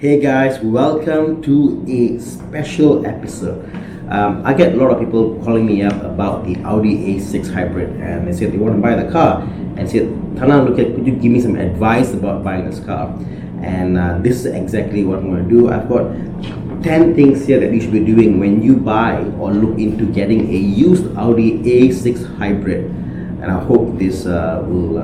Hey guys, welcome to a special episode. I get a lot of people calling me up about the Audi A6 hybrid, and they said they want to buy the car and said, Thana, could you give me some advice about buying this car? And this is exactly what I'm going to do. I've got 10 things here that you should be doing when you buy or look into getting a used Audi A6 hybrid. And I hope this will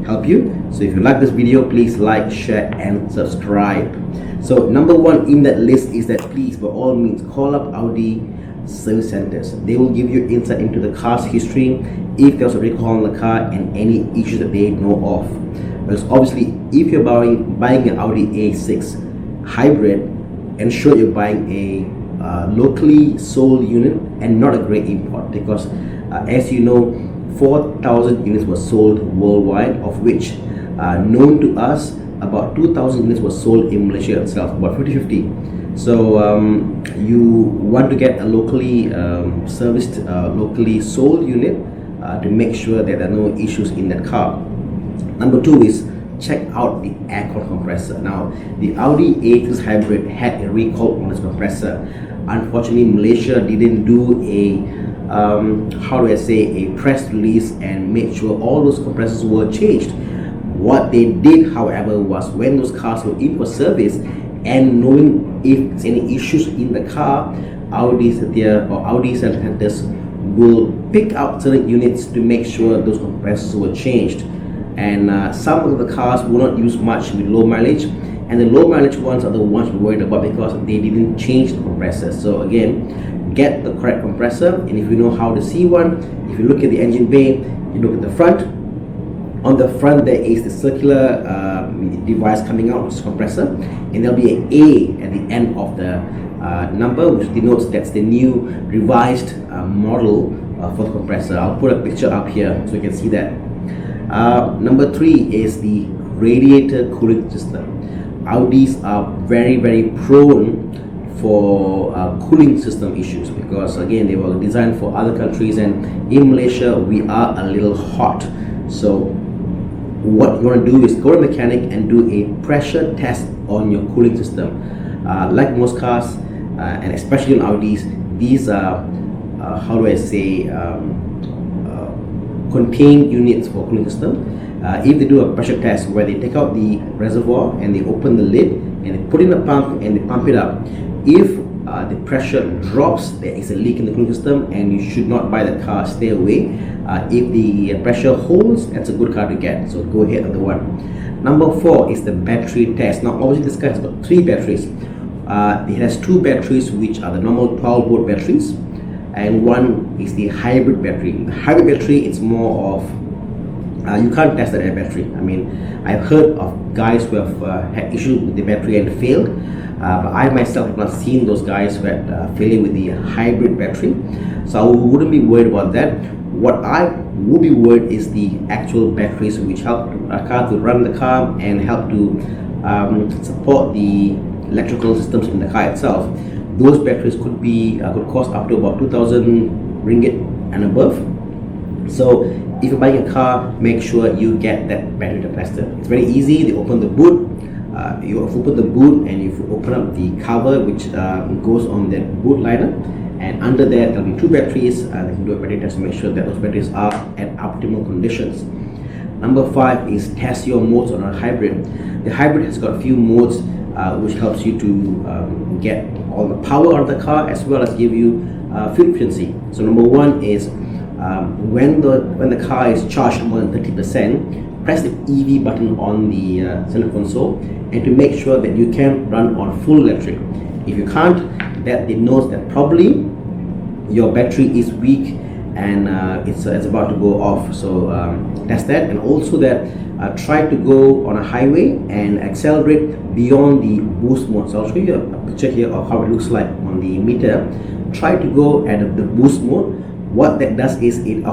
help you. So if you like this video, please like, share and subscribe. So number one in that list is that please, by all means, call up Audi service centers. They will give you insight into the car's history, if there's a recall on the car and any issues that they know of. Because obviously, if you're buying an Audi A6 hybrid, ensure you're buying a locally sold unit and not a grey import, because as you know, 4,000 units were sold worldwide, of which known to us about 2,000 units were sold in Malaysia itself, about 50-50. So you want to get a locally serviced, locally sold unit to make sure that there are no issues in that car. Number two is check out the aircon compressor. Now, the Audi A6 hybrid had a recall on this compressor. Unfortunately, Malaysia didn't do a a press release and make sure all those compressors were changed. What they did, however, was when those cars were in for service and knowing if there's any issues in the car, Audi centers will pick out certain units to make sure those compressors were changed. And some of the cars will not use much with low mileage, and the low mileage ones are the ones we're worried about because they didn't change the compressor. So again, get the correct compressor, and if you know how to see one, if you look at the engine bay, you look at the front. On the front there is the circular device coming out, which is compressor, and there'll be an A at the end of the number, which denotes that's the new revised model for the compressor. I'll put a picture up here so you can see that. Number three is the radiator cooling system. Audis are very prone for cooling system issues, because again they were designed for other countries, and in Malaysia we are a little hot. So what you want to do is go to a mechanic and do a pressure test on your cooling system. Like most cars, and especially on Audis, these are contained units for cooling system. If they do a pressure test where they take out the reservoir and they open the lid and they put in a pump and they pump it up, if the pressure drops, there is a leak in the cooling system and you should not buy that car, stay away. If the pressure holds, that's a good car to get, so go ahead with the one. Number four is the battery test. Now obviously this car has got 3 batteries. It has 2 batteries which are the normal 12 volt batteries, and one is the hybrid battery. The hybrid battery, it's more of you can't test that battery. I mean, I've heard of guys who have had issues with the battery and failed, but I myself have not seen those guys who had failing with the hybrid battery, so I wouldn't be worried about that. What I would be worried is the actual batteries, which help a car to run the car and help to support the electrical systems in the car itself. Those batteries could cost up to about 2,000 ringgit and above. So if you're buying a car, make sure you get that battery tested. It's very easy. They open the boot. You open the boot and you open up the cover, which goes on that boot liner, and under there there'll be 2 batteries. They can do a battery test to make sure that those batteries are at optimal conditions. Number 5 is test your modes on a hybrid. The hybrid has got a few modes which helps you to get all the power out of the car as well as give you fuel efficiency. So number 1 is when the car is charged more than 30%, press the EV button on the center console and to make sure that you can run on full electric. If you can't, that denotes that probably your battery is weak and it's about to go off. So test that, and also that try to go on a highway and accelerate beyond the boost mode. So I'll show you a picture here of how it looks like on the meter. Try to go at the boost mode. What that does is it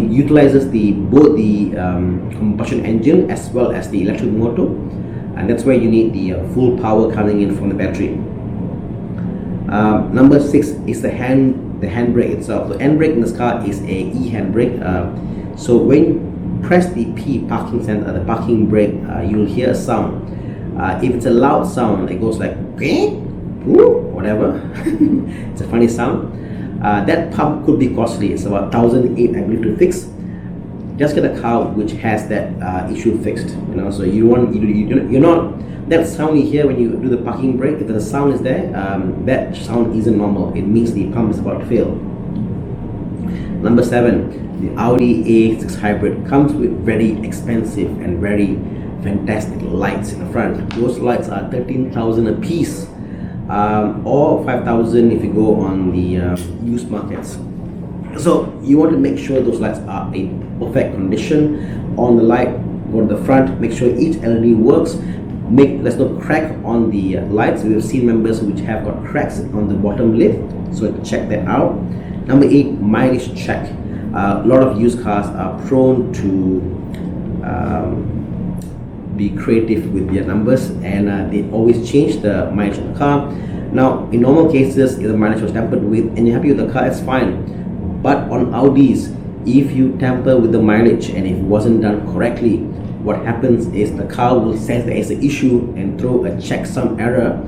utilizes both the combustion engine as well as the electric motor, and that's where you need the full power coming in from the battery. Number 6 is the handbrake itself. The handbrake in this car is a e-handbrake. So when you press the P parking sensor, the parking brake, you'll hear a sound. If it's a loud sound, it goes like whatever. It's a funny sound. That pump could be costly. It's about 1,008, I believe, to fix. Just get a car which has that issue fixed. So you're not that sound you hear when you do the parking brake. If the sound is there, that sound isn't normal. It means the pump is about to fail. Number 7, the Audi A6 Hybrid comes with very expensive and very fantastic lights in the front. Those lights are 13,000 a piece, or 5,000 if you go on the used markets. So you want to make sure those lights are in perfect condition. On the light, go to the front, make sure each LED works. There's no crack on the lights. We've seen members which have got cracks on the bottom lid, so check that out. Number 8, mileage check. A lot of used cars are prone to be creative with their numbers, and they always change the mileage of the car. Now, in normal cases, if the mileage was tampered with and you're happy with the car, it's fine. But on Audis, if you tamper with the mileage and if it wasn't done correctly, what happens is the car will sense there is an issue and throw a checksum error,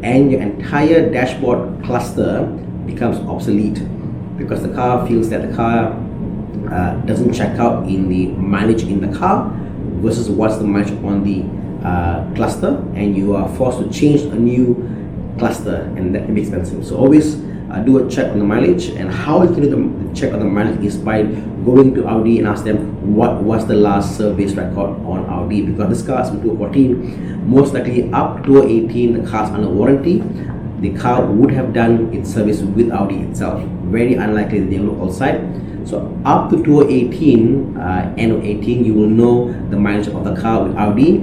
and your entire dashboard cluster becomes obsolete because the car feels that the car doesn't check out in the mileage in the car versus what's the mileage on the cluster, and you are forced to change a new cluster, and that can be expensive. So always do a check on the mileage, and how you can do the check on the mileage is by going to Audi and ask them what was the last service record on Audi, because this car is from 2014, most likely up to 2018 the car's under warranty. The car would have done its service with Audi itself. Very unlikely that they look outside. So up to 2018, end of 18, you will know the mileage of the car with Audi,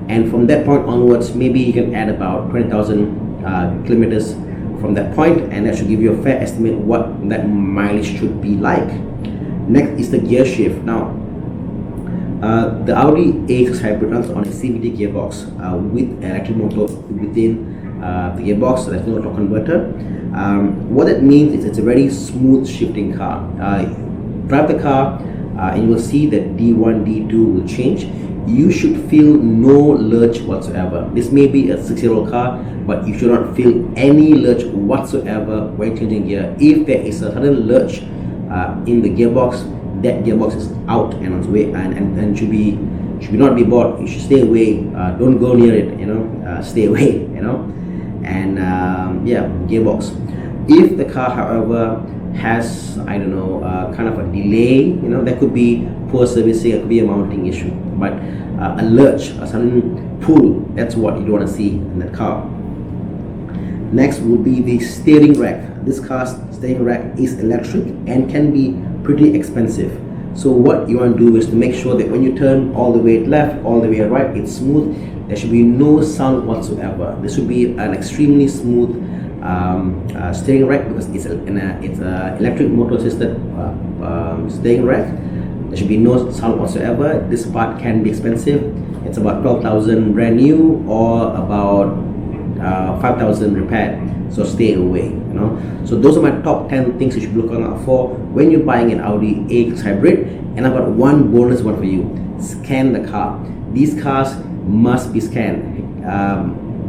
and from that point onwards, maybe you can add about 20,000 kilometers from that point, and that should give you a fair estimate what that mileage should be like. Next is the gear shift. Now, the Audi A6 Hybrid runs on a CVT gearbox with electric motor within the gearbox, so there's no torque converter. What that means is it's a very smooth shifting car. Drive the car and you will see that D1, D2 will change. You should feel no lurch whatsoever. This may be a 6-year-old car, but you should not feel any lurch whatsoever when changing gear. If there is a sudden lurch in the gearbox, that gearbox is out and on its way, and should not be bought. You should stay away. Don't go near it. Stay away. And yeah, gearbox. If the car, however, has kind of a delay, that could be poor servicing, it could be a mounting issue, but a lurch, a sudden pull, that's what you don't want to see in that car. Next would be the steering rack. This car's steering rack is electric and can be pretty expensive. So what you want to do is to make sure that when you turn all the way left, all the way right, it's smooth. There should be no sound whatsoever. This should be an extremely smooth steering rack, because it's an electric motor assisted steering rack. There should be no sound whatsoever. This part can be expensive. It's about 12,000 brand new, or about 5,000 repaired. So stay away. So those are my top 10 things you should look out for when you're buying an Audi A6 Hybrid. And I've got one bonus one for you: scan the car. These cars must be scanned.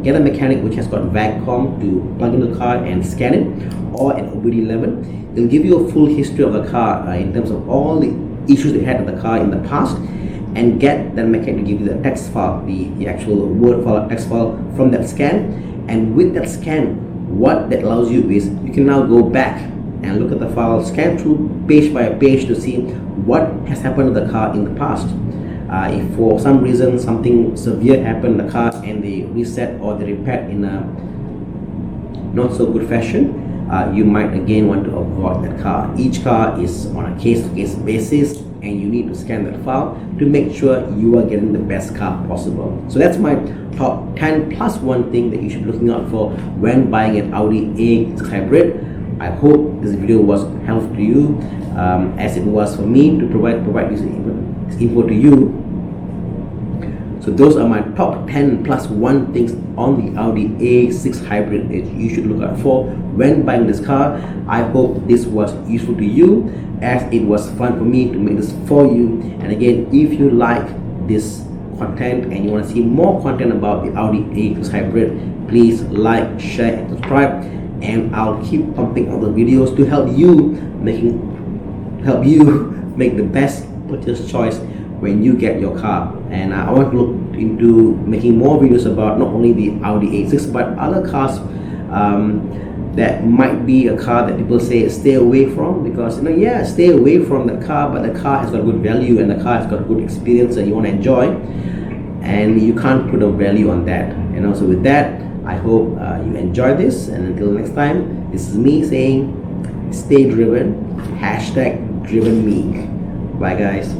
Get a mechanic which has got VAGCOM to plug in the car and scan it, or an OBD11. It'll give you a full history of the car in terms of all the issues they had with the car in the past, and get that mechanic to give you the text file, the actual word file, text file from that scan. And with that scan, what that allows you is you can now go back and look at the file, scan through page by page to see what has happened to the car in the past. If for some reason something severe happened in the car and they reset or they repaired in a not so good fashion, you might again want to avoid that car. Each car is on a case-to-case basis, and you need to scan that file to make sure you are getting the best car possible. So that's my top 10 plus one thing that you should be looking out for when buying an Audi A6 Hybrid. I hope this video was helpful to you, as it was for me to provide this info to you. So those are my top 10 plus one things on the Audi A6 Hybrid that you should look out for when buying this car. I hope this was useful to you, as it was fun for me to make this for you. And again, if you like this content and you want to see more content about the Audi A6 Hybrid, please like, share and subscribe, and I'll keep pumping out the videos to help you make the best purchase choice when you get your car. And I want to look into making more videos about not only the Audi A6 but other cars that might be a car that people say stay away from, because stay away from the car, but the car has got good value and the car has got good experience and you want to enjoy, and you can't put a value on that. So with that, I hope you enjoy this, and until next time, this is me saying stay driven, #DrivenMe. Bye guys.